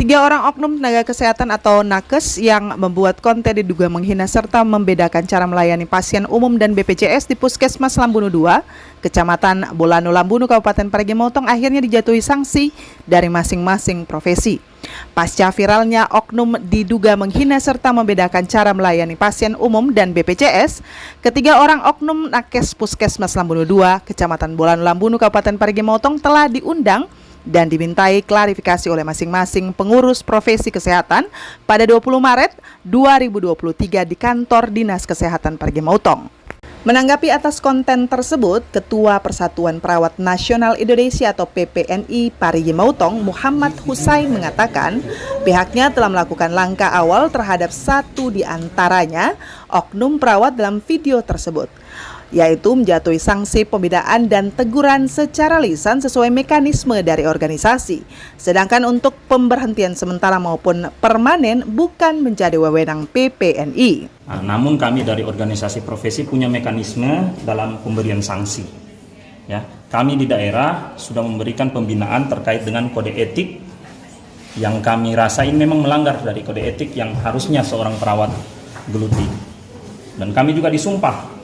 Ketiga orang oknum tenaga kesehatan atau nakes yang membuat konten diduga menghina serta membedakan cara melayani pasien umum dan BPJS di Puskesmas Lambunu II, Kecamatan Bolano Lambunu, Kabupaten Parigi Motong akhirnya dijatuhi sanksi dari masing-masing profesi. Pasca viralnya oknum diduga menghina serta membedakan cara melayani pasien umum dan BPJS, ketiga orang oknum nakes Puskesmas Lambunu II, Kecamatan Bolano Lambunu, Kabupaten Parigi Motong telah diundang dan dimintai klarifikasi oleh masing-masing pengurus profesi kesehatan pada 20 Maret 2023 di kantor Dinas Kesehatan Parigi Motong. Menanggapi atas konten tersebut, Ketua Persatuan Perawat Nasional Indonesia atau PPNI Parigi Motong, Muhammad Husain mengatakan pihaknya telah melakukan langkah awal terhadap satu di antaranya oknum perawat dalam video tersebut, yaitu menjatuhi sanksi pembinaan dan teguran secara lisan sesuai mekanisme dari organisasi. Sedangkan untuk pemberhentian sementara maupun permanen bukan menjadi wewenang PPNI. Namun kami dari organisasi profesi punya mekanisme dalam pemberian sanksi. Ya, kami di daerah sudah memberikan pembinaan terkait dengan kode etik yang kami rasain memang melanggar dari kode etik yang harusnya seorang perawat geluti. Dan kami juga disumpah.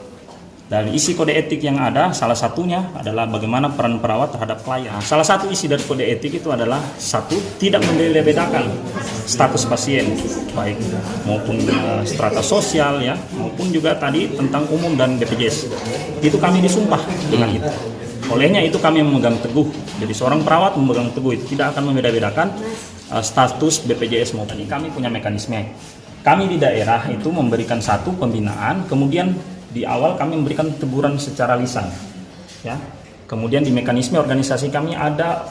Dari isi kode etik yang ada, salah satunya adalah bagaimana peran perawat terhadap klien. Salah satu isi dari kode etik itu adalah satu, tidak membedakan status pasien, baik maupun strata sosial ya, maupun juga tadi tentang umum dan BPJS. Itu kami disumpah dengan itu. Olehnya itu kami memegang teguh. Jadi seorang perawat memegang teguh itu tidak akan membeda-bedakan status BPJS maupun. Kami punya mekanisme. Kami di daerah itu memberikan satu pembinaan, kemudian di awal kami memberikan teguran secara lisan, ya. Kemudian di mekanisme organisasi kami ada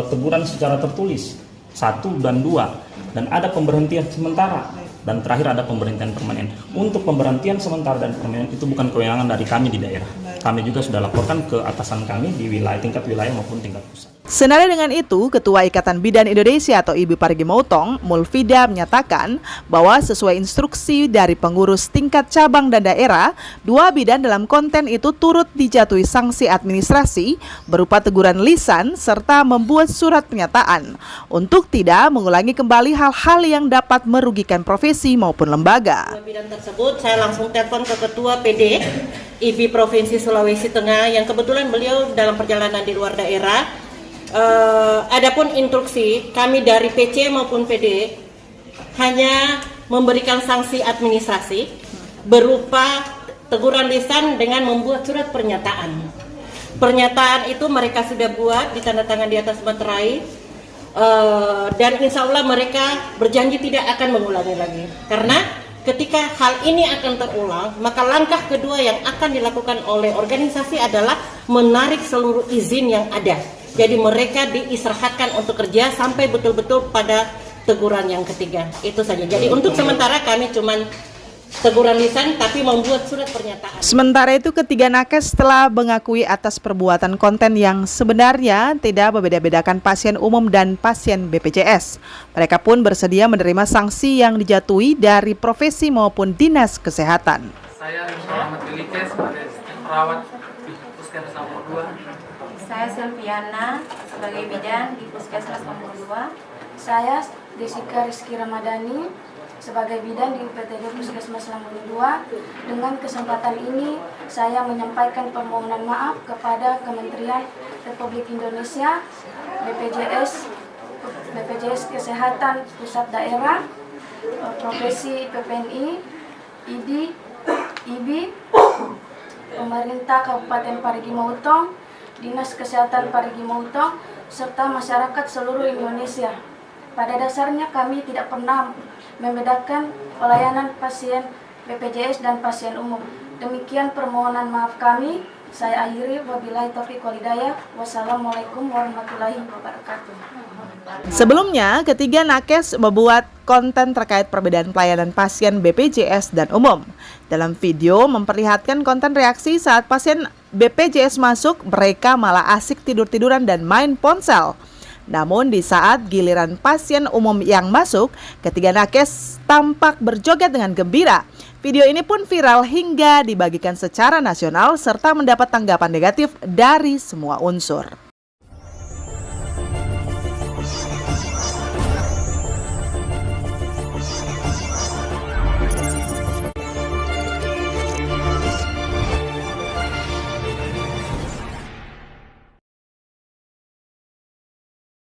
teguran secara tertulis 1 dan 2, dan ada pemberhentian sementara, dan terakhir ada pemberhentian permanen. Untuk pemberhentian sementara dan permanen itu bukan kewenangan dari kami di daerah. Kami juga sudah laporkan ke atasan kami di tingkat wilayah maupun tingkat pusat. Senada dengan itu, Ketua Ikatan Bidan Indonesia atau IBI Parigi Motong, Mulfida, menyatakan bahwa sesuai instruksi dari pengurus tingkat cabang dan daerah, 2 bidan dalam konten itu turut dijatuhi sanksi administrasi berupa teguran lisan serta membuat surat pernyataan untuk tidak mengulangi kembali hal-hal yang dapat merugikan profesi maupun lembaga. Bidan tersebut saya langsung telepon ke Ketua PD IBI Provinsi Sulawesi Tengah yang kebetulan beliau dalam perjalanan di luar daerah. Adapun instruksi kami dari PC maupun PD hanya memberikan sanksi administrasi berupa teguran lisan dengan membuat surat pernyataan. Pernyataan itu mereka sudah buat, ditandatangan di atas materai, dan insya Allah mereka berjanji tidak akan mengulangi lagi. Karena ketika hal ini akan terulang, maka langkah kedua yang akan dilakukan oleh organisasi adalah menarik seluruh izin yang ada. Jadi mereka diistirahatkan untuk kerja sampai betul-betul pada teguran yang ketiga. Itu saja. Jadi untuk sementara kami cuma teguran lisan tapi membuat surat pernyataan. Sementara itu ketiga nakes telah mengakui atas perbuatan konten yang sebenarnya tidak membeda-bedakan pasien umum dan pasien BPJS. Mereka pun bersedia menerima sanksi yang dijatuhi dari profesi maupun dinas kesehatan. Saya Muhammad Bilike sebagai perawat di Puskesmas Lambunu II. Saya Silviana sebagai bidan di Puskesmas Lambunu II. Saya Jessica Rizky Ramadhani sebagai bidan di UPTD Puskesmas Lambunu II. Dengan kesempatan ini saya menyampaikan permohonan maaf kepada Kementerian Republik Indonesia, BPJS Kesehatan Pusat Daerah, Profesi PPNI, IBI, Pemerintah Kabupaten Parigi Motong, Dinas Kesehatan Parigi Motong, serta masyarakat seluruh Indonesia. Pada dasarnya kami tidak pernah membedakan pelayanan pasien BPJS dan pasien umum. Demikian permohonan maaf kami. Saya akhiri, wabillahi taufiq wal hidayah. Wassalamualaikum warahmatullahi wabarakatuh. Sebelumnya, ketiga nakes membuat konten terkait perbedaan pelayanan pasien BPJS dan umum. Dalam video memperlihatkan konten reaksi saat pasien BPJS masuk, mereka malah asik tidur-tiduran dan main ponsel. Namun di saat giliran pasien umum yang masuk, ketiga nakes tampak berjoget dengan gembira. Video ini pun viral hingga dibagikan secara nasional serta mendapat tanggapan negatif dari semua unsur.